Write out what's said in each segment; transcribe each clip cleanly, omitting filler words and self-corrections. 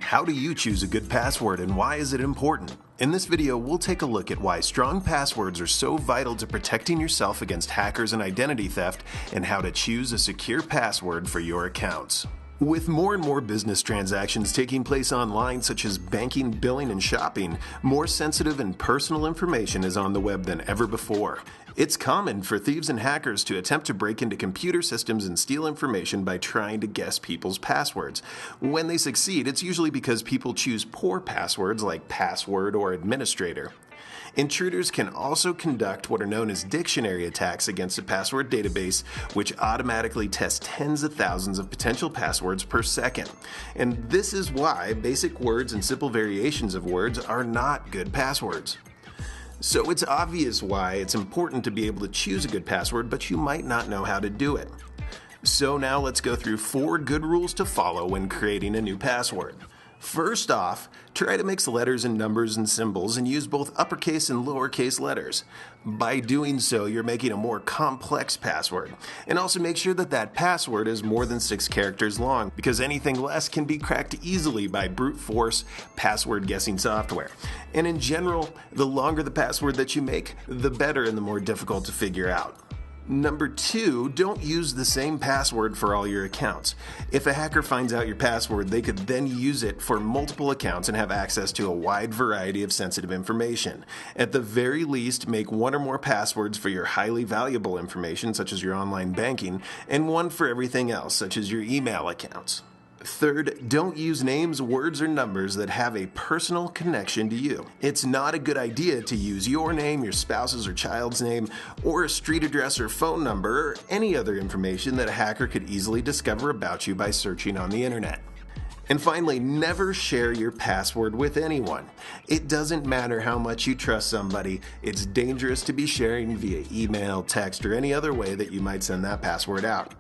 How do you choose a good password and why is it important? In this video, we'll take a look at why strong passwords are so vital to protecting yourself against hackers and identity theft, and how to choose a secure password for your accounts. With more and more business transactions taking place online, such as banking, billing, and shopping, more sensitive and personal information is on the web than ever before. It's common for thieves and hackers to attempt to break into computer systems and steal information by trying to guess people's passwords. When they succeed, it's usually because people choose poor passwords like password or administrator. Intruders can also conduct what are known as dictionary attacks against a password database, which automatically tests tens of thousands of potential passwords per second. And this is why basic words and simple variations of words are not good passwords. So it's obvious why it's important to be able to choose a good password, but you might not know how to do it. So now let's go through 4 good rules to follow when creating a new password. First off, try to mix letters and numbers and symbols and use both uppercase and lowercase letters. By doing so, you're making a more complex password. And also make sure that that password is more than 6 characters long, because anything less can be cracked easily by brute force password guessing software. And in general, the longer the password that you make, the better and the more difficult to figure out. Number 2, don't use the same password for all your accounts. If a hacker finds out your password, they could then use it for multiple accounts and have access to a wide variety of sensitive information. At the very least, make 1 or more passwords for your highly valuable information, such as your online banking, and 1 for everything else, such as your email accounts. Third, don't use names, words, or numbers that have a personal connection to you. It's not a good idea to use your name, your spouse's or child's name, or a street address or phone number, or any other information that a hacker could easily discover about you by searching on the internet. And finally, never share your password with anyone. It doesn't matter how much you trust somebody, it's dangerous to be sharing via email, text, or any other way that you might send that password out.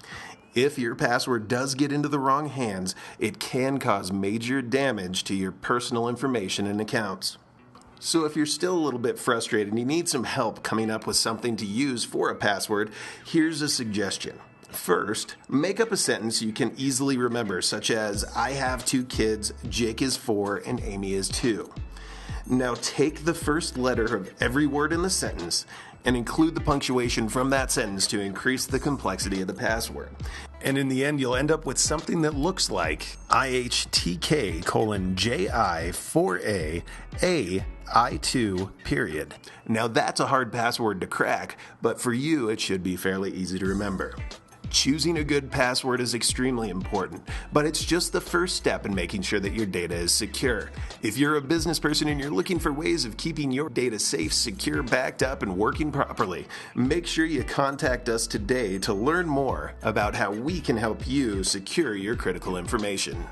If your password does get into the wrong hands, it can cause major damage to your personal information and accounts. So if you're still a little bit frustrated and you need some help coming up with something to use for a password, here's a suggestion. First, make up a sentence you can easily remember, such as, I have 2 kids, Jake is 4, and Amy is 2. Now take the first letter of every word in the sentence and include the punctuation from that sentence to increase the complexity of the password. And in the end, you'll end up with something that looks like IHTK:JI4A AI2 . Now that's a hard password to crack, but for you it should be fairly easy to remember. Choosing a good password is extremely important, but it's just the first step in making sure that your data is secure. If you're a business person and you're looking for ways of keeping your data safe, secure, backed up, and working properly, make sure you contact us today to learn more about how we can help you secure your critical information.